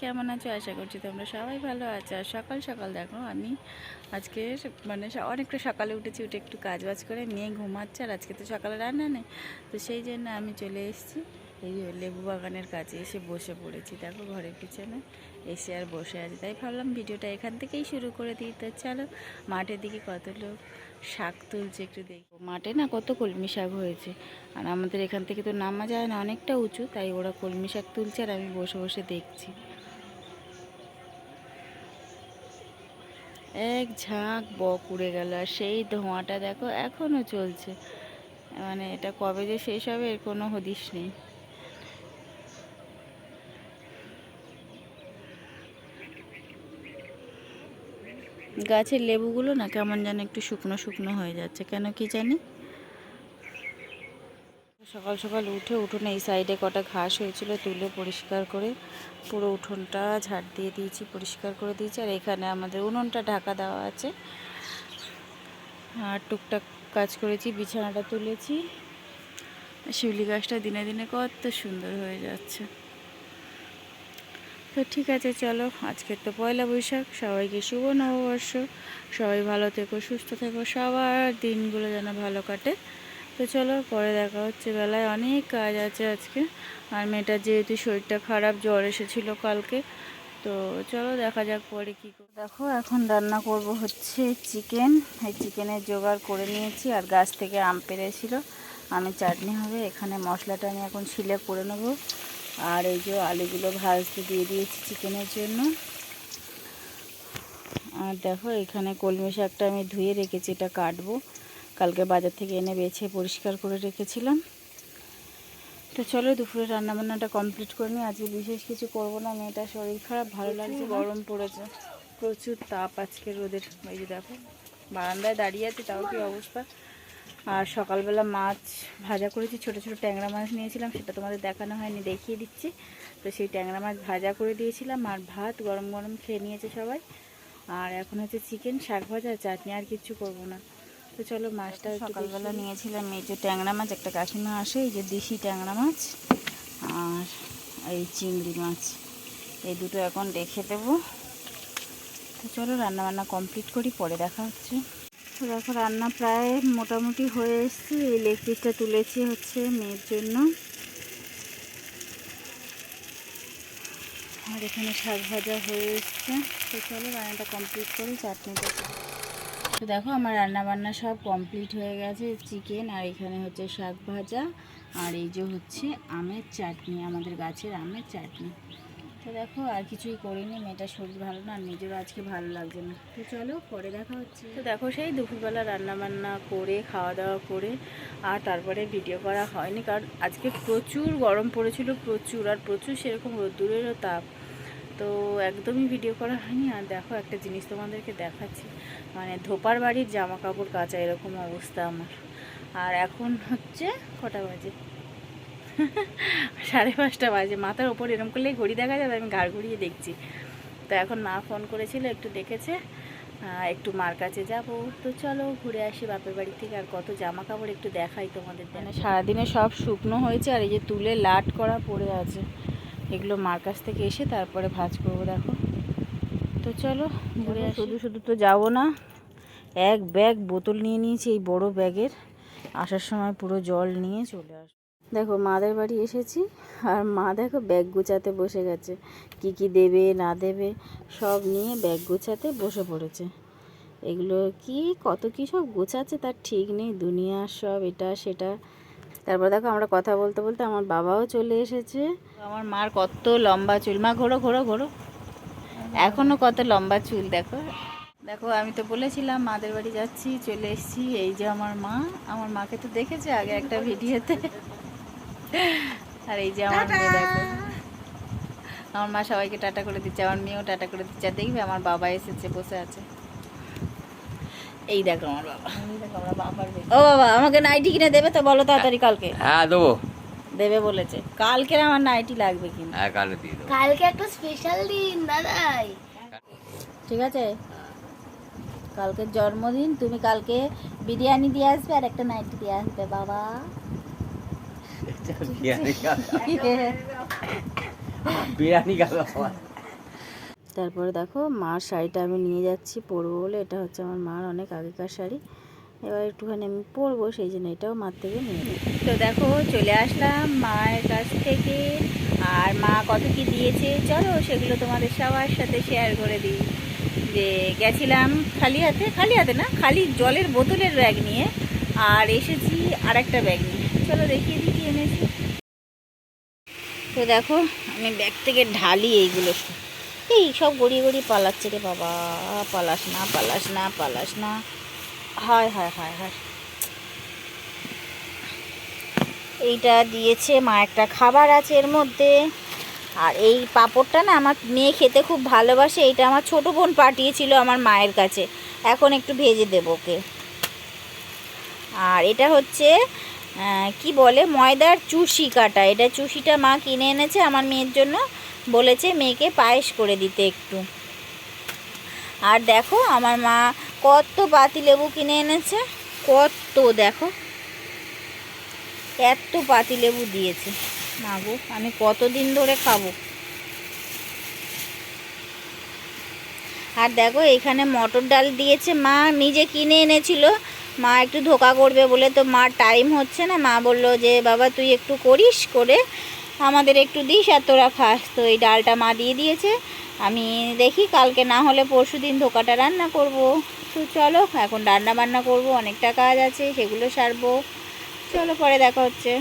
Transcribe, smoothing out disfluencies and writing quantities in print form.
কেমন আছো? আশা করছি তোমরা সবাই ভালো আছো। আর সকাল সকাল দেখো আমি আজকে মানে অনেকটা সকালে উঠেছি, উঠে একটু কাজ বাজ করে মেয়ে ঘুমাচ্ছে, আর আজকে তো সকালে রান্না নেই, তো সেই জন্য আমি চলে এসেছি এই লেবু বাগানের কাছে এসে বসে পড়েছি। দেখো ঘরের পিছনে এসে আর বসে আছি, তাই ভাবলাম ভিডিওটা এখান থেকেই শুরু করে দিই। তো চলো মাঠের দিকে কত লোক শাক তুলছে একটু দেখো। মাঠে না কত কলমি শাক হয়েছে, আর আমাদের এখান থেকে তো নামা যায় না, অনেকটা উঁচু, তাই ওরা কলমি শাক তুলছে আর আমি বসে বসে দেখছি। এক ঝাঁক বক উড়ে গেল, আর সেই ধোঁয়াটা দেখো এখনও চলছে। মানে এটা কবে যে শেষ হবে এর কোনো হদিশ নেই। গাছের লেবুগুলো না কেমন যেন একটু শুকনো শুকনো হয়ে যাচ্ছে, কেন কি জানি। সকাল সকাল উঠে উঠোনে এই সাইডে কটা ঘাস হয়েছিল তুলে পরিষ্কার করে পুরো উঠোনটা ঝাড় দিয়ে দিয়েছি, পরিষ্কার করে দিয়েছি। আর এখানে আমাদের উনুনটা ঢাকা দেওয়া আছে, আর টুকটাক কাজ করেছি, বিছানাটা তুলেছি। শিউলি গাছটা দিনে দিনে কত সুন্দর হয়ে যাচ্ছে। তো ঠিক আছে, চলো আজকে তো পয়লা বৈশাখ, সবাইকে শুভ নববর্ষ। সবাই ভালো থেকো, সুস্থ থেকো, সবার দিনগুলো যেন ভালো কাটে। তো চলো পরে দেখা হচ্ছে, বেলায় অনেক কাজ আছে আজকে। আর মেয়েটার যেহেতু শরীরটা খারাপ, জ্বর এসেছিলো কালকে, তো চলো দেখা যাক পরে কী করবো। দেখো এখন রান্না করব হচ্ছে চিকেন। এই চিকেনের জোগাড় করে নিয়েছি, আর গাছ থেকে আম পেড়েছিল, আমের চাটনি হবে। এখানে মশলাটা আমি এখন শিলে করে নেবো। আর এই যে আলুগুলো ভাজতে দিয়ে দিয়েছি চিকেনের জন্য। আর দেখো এখানে কলমি শাকটা আমি ধুয়ে রেখেছি, এটা কাটবো। কালকে বাজার থেকে এনে বেছে পরিষ্কার করে রেখেছিলাম। তো চলো দুপুরে রান্নাবান্নাটা কমপ্লিট করে নিই। আজকে বিশেষ কিছু করব না, মেয়েটার শরীর খারাপ, ভালো লাগছে, গরম পড়েছে, প্রচুর তাপ আজকে রোদের। এই যে দেখো বারান্দায় দাঁড়িয়ে আছে, তাও কি অবস্থা। আর সকালবেলা মাছ ভাজা করেছি, ছোট ছোট ট্যাংরা মাছ নিয়েছিলাম, সেটা তোমাদের দেখানো হয়নি, দেখিয়ে দিচ্ছি। তো সেই ট্যাংরা মাছ ভাজা করে দিয়েছিলাম, আর ভাত গরম গরম খেয়ে নিয়েছে সবাই। আর এখন হচ্ছে চিকেন, শাক ভাজা, চাটনি, আর কিচ্ছু করব না। তো চলো মাছটা সকালবেলা নিয়েছিলাম এই যে ট্যাংরা মাছ, একটা কাকিমা আসে, এই যে দেশি ট্যাংরা মাছ, আর এই চিংড়ি মাছ, এই দুটো এখন রেখে দেবো। তো চলো রান্নাবান্না কমপ্লিট করি, পরে দেখা হচ্ছে। তো দেখো রান্না প্রায় মোটামুটি হয়ে এসছে। এই লেগ পিসটা তুলেছি হচ্ছে মেয়ের জন্য, আর এখানে শাক ভাজা হয়ে এসছে। তো চলো রান্নাটা কমপ্লিট করি, চাটনিটা। তো দেখো আমার রান্নাবান্না সব কমপ্লিট হয়ে গেছে, চিকেন, আর এখানে হচ্ছে শাক ভাজা, আর এই যে হচ্ছে আমের চাটনি, আমাদের গাছের আমের চাটনি। তো দেখো আর কিছুই করিনি, মেয়েটার শরীর ভালো না, আর নিজেরও আজকে ভালো লাগছে না। তো চলো পরে দেখা হচ্ছে। তো দেখো সেই দুপুরবেলা রান্নাবান্না করে খাওয়া দাওয়া করে আর তারপরে ভিডিও করা হয়নি, কারণ আজকে প্রচুর গরম পড়েছিল, প্রচুর, আর প্রচুর সেরকম রোদ্দুরেরও তাপ, তো একদমই ভিডিও করা হয়নি। আর দেখো একটা জিনিস তোমাদেরকে দেখাচ্ছি, মানে ধোপার বাড়ির জামা কাপড় কাচা এরকম অবস্থা আমার। আর এখন হচ্ছে কটা বাজে, 5:30 বাজে। মাথার ওপর এরকম করলেই ঘড়ি দেখা যাবে, আমি ঘাড় ঘুরিয়ে দেখছি। তো এখন মা ফোন করেছিল, একটু ডেকেছে, একটু মার কাছে যাব। তো চলো ঘুরে আসি বাপের বাড়ি থেকে। আর কত জামা কাপড় একটু দেখাই তোমাদের, মানে সারাদিনে সব শুকনো হয়েছে, আর এই যে তুলে লাট করা পড়ে আছে, এগুলো মার কাছ থেকে এসে তারপরে ভাঁজ করবো। দেখো তো চলো ঘুরে আসি। শুধু শুধু তো যাবো না, এক ব্যাগ বোতল নিয়ে নিয়েছি, এই বড় ব্যাগের, আসার সময় পুরো জল নিয়ে চলে আসবো। দেখো মাদের বাড়ি এসেছি, আর মা দেখো ব্যাগ গুছাতে বসে গেছে, কি কি দেবে না দেবে সব নিয়ে ব্যাগ গুছাতে বসে পড়েছে। এগুলো কি কত কি সব গোছাচ্ছে তার ঠিক নেই, দুনিয়ার সব এটা সেটা। তারপর দেখো আমরা কথা বলতে বলতে আমার বাবাও চলে এসেছে। আমার মার কত লম্বা চুল, মা ঘোরো ঘোরো ঘোরো, এখনো কত লম্বা চুল দেখো। দেখো আমি তো বলেছিলাম মাদের বাড়ি যাচ্ছি, চলে এসেছি। এই যে আমার মা, আমার মাকে তো দেখেছে আগে একটা ভিডিওতে, আর এই যে আমার মেয়ে দেখো, আমার মা সবাইকে টাটা করে দিচ্ছে, আমার মেয়েও টাটা করে দিচ্ছে। আর দেখবে আমার বাবা এসেছে, বসে আছে, এই দেখো আমার বাবা। ও বাবা আমাকে নাইটি কিনে দেবে তো, বলো তাড়াতাড়ি। কালকে হ্যাঁ দেবো, দেবে বলেছে, কালকে আমার নাইটি লাগবে কিন্তু। হ্যাঁ কালকে দিয়ে দেবো। কালকে একটা স্পেশাল দিন দাদাই, ঠিক আছে, কালকে জন্মদিন, তুমি কালকে বিরিয়ানি দিয়ে আসবে আর একটা নাইটি দিয়ে আসবে বাবা। বিরিয়ানি গেল তারপরে দেখো মার শাড়িটা আমি নিয়ে যাচ্ছি পরবো বলে, এটা হচ্ছে আমার মার অনেক আগেকার শাড়ি, এবার একটুখানি আমি পরবো সেই জন্য এটাও মার থেকে নিয়ে নিই। তো দেখো চলে আসলাম মায়ের কাছ থেকে, আর মা কত কি দিয়েছে চলো সেগুলো তোমাদের সবার সাথে শেয়ার করে দিই। যে গেছিলাম খালি হাতে না, খালি জলের বোতলের ব্যাগ নিয়ে, আর এসেছি আর একটা ব্যাগ নিয়ে, চলো দেখিয়ে দিই কি এনেছি। তো দেখো আমি ব্যাগ থেকে ঢালি এইগুলো, এই সব গড়িয়ে গড়িয়ে পালাচ্ছে রে বাবা, পালাস না পালাস না পালাস না, হায় হায় হায় হায়। এইটা দিয়েছে মা, একটা খাবার আছে এর মধ্যে, আর এই পাঁপড়টা না আমার মেয়ে খেতে খুব ভালোবাসে, এইটা আমার ছোটো বোন পাঠিয়েছিল আমার মায়ের কাছে, এখন একটু ভেজে দেবো ওকে। আর এটা হচ্ছে কি বলে ময়দার চুষি কাটা, এটা চুষিটা মা কিনে এনেছে আমার মেয়ের জন্য, বলেছে মেয়েকে পায়েস করে দিতে একটু। আর দেখো আমার মা কত পাতিলেবু কিনে এনেছে, কত দেখো এত পাতিলেবু দিয়েছে, মা গো আমি কতদিন ধরে খাবো। আর দেখো এখানে মটর ডাল দিয়েছে, মা নিজে কিনে এনেছিল, মা একটু ধোকা করবে বলে, তো মার টাইম হচ্ছে না, মা বললো যে বাবা তুই একটু করিস, করে আমাদের একটু দিস আর তোরা খাস। তো এই ডালটা মা দিয়ে দিয়েছে, আমি দেখি কালকে না হলে পরশু দিন ধোকাটা রান্না করব। তো চলো এখন রান্না বান্না করব, অনেকটা কাজ আছে সেগুলো সারবো, চলো পরে দেখা হচ্ছে।